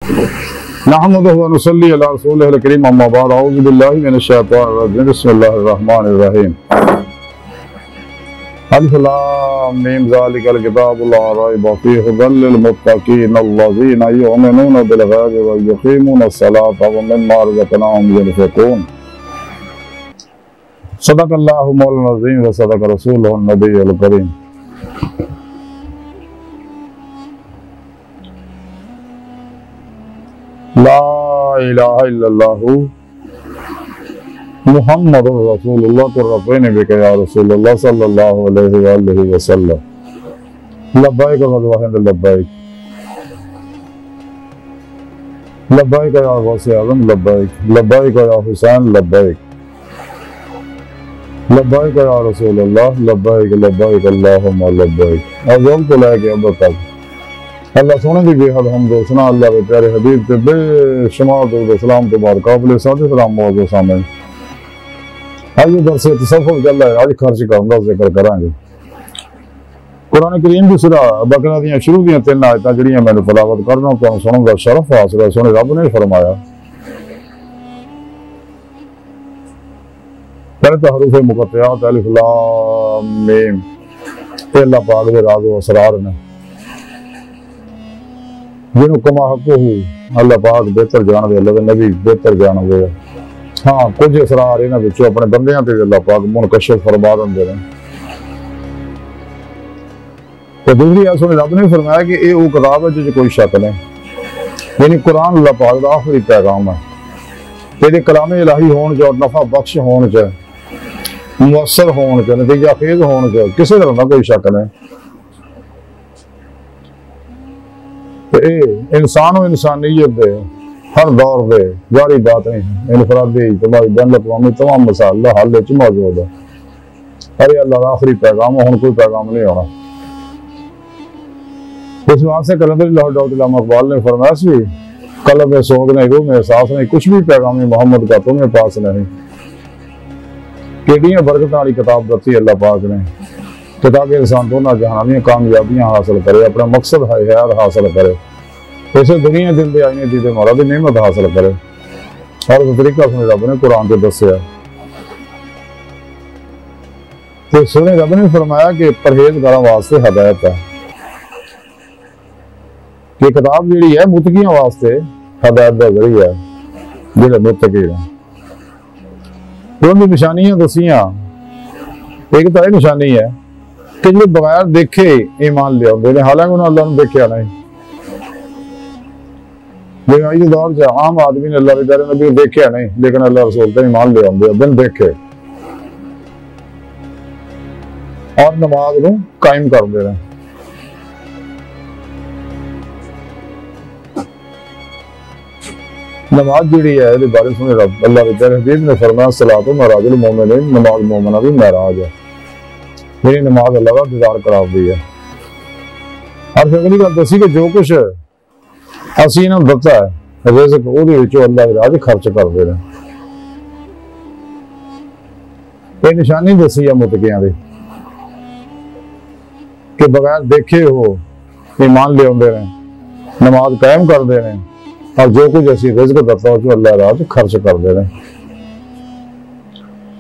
نحمده ونصلي على رسوله الكريم اما بعد اعوذ بالله من الشيطان الرجيم بسم الله الرحمن الرحيم الف لام میم ذلك الكتاب لا ريب فيه هدى للمتقين الذين يؤمنون بالغيب ويقيمون الصلاة ومما رزقناهم ينفقون صدق الله مولانا العظيم وصدق رسوله النبي الكريم لا الہ الا اللہ محمد رسول اللہ ترفین بک یا رسول اللہ صلی اللہ علیہ وآلہ وسلم لبائک غزوہند لبائک لبائک یا غوث اعظم لبائک لبائک یا حسین لبائک لبائک یا رسول اللہ لبائک لبائک اللہم لبائک اول تو لے کے اب تک اللہ سونے کی بے حد حمد و ثنا اللہ کے پیارے حبیب کے بے شمار درود و سلام کے بعد قابل صادق سلام موضوع سامنے آئیے درس تصوف جل ہے آج خرچ کروں گا ذکر کریں گے قرآن کریم کی سورہ بقرہ دیاں شروع دیاں 3 آیتاں جڑیاں میں نے تلاوت کرنا تو سنوں گا شرف حاصل ہے سونے رب نے فرمایا پہلے تو حروف مقطعات الف لام میم اللہ پاک دے راز و اسرار نے جنہوں کما حق ہو اللہ پاک بہتر جان دے اللہ دے نبی بہتر جان دے ہاں کچھ اسرار انہاں وچوں اپنے بندیاں تے اللہ پاک منکشف فرما دے رہے تو دوسری آیت میں رب نے فرمایا کہ اے او کتاب ہے جس کوئی شک نہیں یعنی قرآن اللہ پاک دا آخری پیغام ہے تیرے کلام الہی ہون چ اور نفع بخش ہون چ مؤثر ہون چ نتیجہ خیز ہون چ کسی طرح دا کوئی شک نہیں انسان و انسانیت دے ہر دور دے جاری بات نہیں انفرادی اجتماعی بین الاقوامی تمام مسائل حل وچ موجود ہے ارے اللہ کا آخری پیغام ہن کوئی پیغام نہیں ہونا اس واسطے سے کلندر اللہ علامہ اقبال نے فرمایا سی قلب میں سوگ نہیں روح میں احساس نہیں کچھ بھی پیغام محمد کا تمہیں پاس نہیں کیڑیاں برکتاں والی کتاب دتی اللہ پاک نے کتاب انسان دونوں جہانیاں کامیابیاں حاصل کرے اپنا مقصد حیات حاصل کرے اسے دنیا دل دے آئینے دی مولا دی نعمت حاصل کرے اور اس طریقہ سنے رب نے قرآن کے دسیا تو سنے رب نے فرمایا کہ پرہیزگاراں واسطے ہدایت ہے کہ کتاب جیڑی ہے متقیاں واسطے ہدایت دا ذریعہ ہے جڑے متقی ہیں ان کی نشانیاں دسیاں ایک تو یہ نشانی ہے کہ جو بغیر دیکھے ایمان لے آتے ہیں حالانکہ انہوں نے اللہ نے دیکھا نہیں لیکن آئی دور سے عام آدمی نے اللہ کے پیارے نبی دیکھا نہیں لیکن اللہ رسول کا ایمان لے آتے ہیں بن دیکھے اور نماز کو قائم کر دے رہے ہیں نماز جڑی ہے یہ بارے سنے رب اللہ کے پیارے حبیب نے فرمایا صلاۃ معراج المومنین نماز مومنہ بھی معراج ہے میری نماز اللہ کا دیدار کرا دی ہے اور پھر اگلی گل دسی کہ جو کچھ اسی انہوں دتا ہے رزق وہ اللہ راج خرچ کر دے رہے یہ نشانی دسی ہے متقیاں دی کہ بغیر دیکھے ہو ایمان لے آتے رہے نماز قائم کر دے رہے اور جو کچھ اسی رزق دتا ہو اللہ راج خرچ کر دے رہے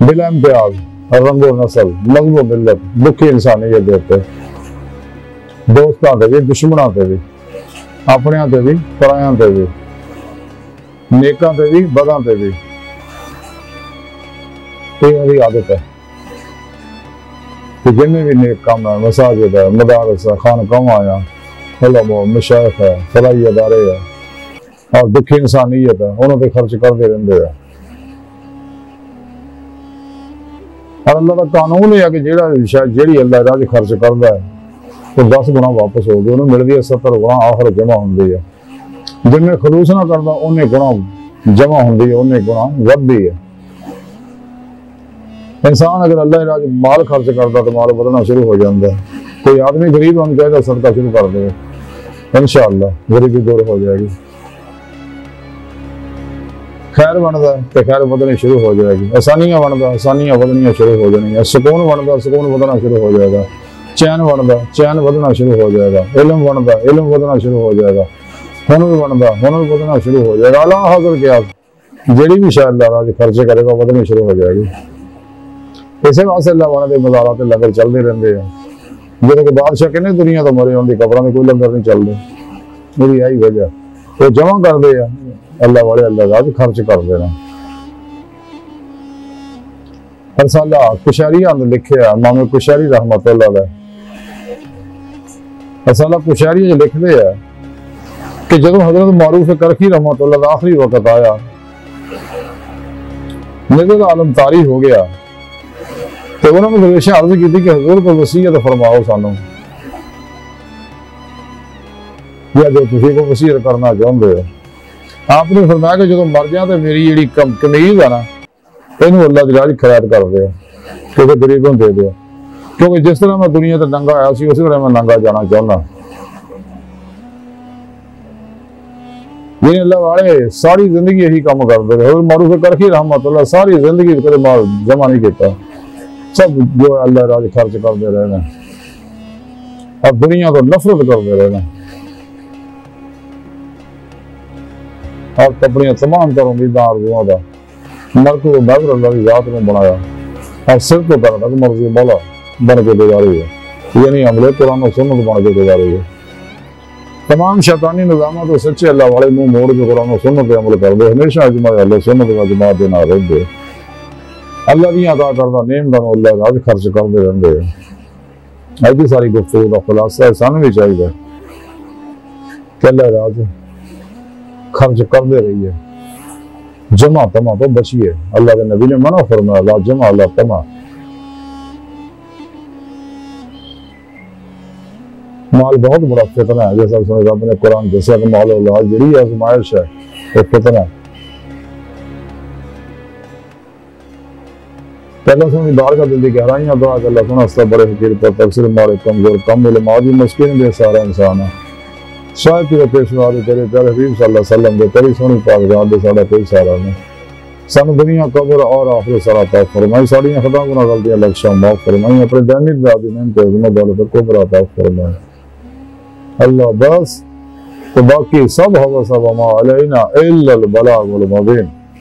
بلا امتیاز رنگ و نسل مذہب و ملت دکھی انسانیت دیتے دوستاں تے بھی دشمناں تے بھی اپنیاں تے بھی پرایاں تے بھی نیکاں تے بھی بداں تے بھی یہ میری عادت ہے کہ جتنے بھی نیک کام ہے مساجد ہے مدارس ہے خانقاہاں ہیں علماء مشائخ ہے فلاحی ادارے ہیں اور دکھی انسانیت ہے انہوں پہ خرچ کرتے رہتے ہیں اور اللہ کا قانون ہے کہ جیڑی اللہ راج خرچ کرتا ہے تو 10 گنا واپس ہو گئی انہوں ملتی ہے 70 گنا آخر جمع ہوتی ہے جن میں خلوص نہ کرتا انہیں گنا جمع ہوتی ہے انہیں گنا ودتی ہے انسان اگر اللہ راج مال خرچ کرتا تو مال بدلنا شروع ہو جاتا ہے کوئی آدمی غریب ہونا چاہیے صدقہ شروع کر دے انشاءاللہ غریبی دور ہو جائے گی خیر بنتا ہے تو خیر بدنی شروع ہو جائے گی آسانیاں بنتا آسانیاں بدنیاں شروع ہو جائیں گی سکون بنتا سکون بدنا شروع ہو جائے گا چین بنتا چین بدنا شروع ہو جائے گا علم بنتا علم بدنا شروع ہو جائے گا ہن بھی بنتا، ہن بھی بدنا شروع ہو جائے گا۔ اعلیٰ حاضر کیا جیڑی بھی شاید اللہ راج خرچے کرے گا بدنی شروع ہو جائے گی۔ اسی واسطے اللہ والے دے مزارات لنگر چلتے رہتے ہیں۔ جب کہ بادشاہ کہنے دنیا تو مرے ان کی قبروں میں کوئی لنگر نہیں چلتے، میری یہی وجہ وہ جمع کرتے ہیں اللہ والے اللہ راج خرچ کرتے ہیں۔ رسالہ کشاریہ اندر لکھے امام کشاری رحمت اللہ علیہ، رسالہ کشاریہ جو لکھتے ہیں کہ جب حضرت معروف کرخی رحمت اللہ علیہ آخری وقت آیا، نظر عالم طاری ہو گیا، تو انہوں نے ہمیشہ عرض کی تھی کہ حضور کو وصیت فرماؤ سانو، یا جو تسی کو وصیت کرنا چاہتے ہو۔ آپ نے فرمایا کہ جب مر جائیں تو میری جیڑی کمیز ہے نا اینو اللہ دی راہ خیرات کر دے، کیونکہ غریبوں دے دے، کیونکہ جس طرح میں دنیا تے ننگا آیا سی اسی طرح میں ننگا جانا چاہنا۔ یہ اللہ والے ساری زندگی یہی کام کرتے رہے۔ حضرت معروف کرخی رحمت اللہ ساری زندگی کدے مال جمع نہیں کیتا، سب جو اللہ راج خرچ کرتے رہے، اب دنیا تو نفرت کرتے رہے، اور اپنی تمام تر امیداں آرزوؤں دا ملک کو بہتر اللہ کی ذات نے بنایا، اور سر تو کر تک مرضی مولا بن کے گزاری ہے، یعنی عملے قرآن و سنت بن کے گزاری ہے۔ تمام شیطانی نظامات و سچے اللہ والے منہ موڑ کے قرآن و سنت پہ عمل کر دے، ہمیشہ اجماع اللہ سنت و جماعت دینا رہتے دے، اللہ کی عطا کردہ نعمتوں کو اللہ راج خرچ کرتے رہتے ہیں۔ ایسی ساری گفتگو کا خلاصہ سانو بھی چاہیے کہ اللہ راج خرچ کرتے رہیے، جمع تما تو بچیے۔ اللہ کے نبی نے منع فرمایا لا جمع لا تما۔ مال بہت بڑا فتنہ ہے، جیسا رب نے قرآن دسیا کہ مال اولاد جڑی آزمائش ہے وہ فتنہ ہے۔ اللہ سنی بار کا دل کی گہرائیاں دعا کہ اللہ سنا اس بڑے فقیر پر تفسیر مارے کمزور کم علم آدھی مسکین بے سارا انسان ہے، شاید تیرے پیشوا دے تیرے پیارے حبیب صلی اللہ علیہ وسلم دے تیری سونی پاک ذات دے ساڈا کوئی سارا نہیں۔ سانو دنیا قبر اور آخرت سارا عطا فرمائی، ساڈیاں خطا گناہ غلطیاں لکشاں معاف فرمائی، اپنے دائمی ذاتی نعمت عظمت دولت کو پر عطا فرمائی۔ اللہ بس تو باقی سب ہوا سب ما علینا الا البلاغ المبین۔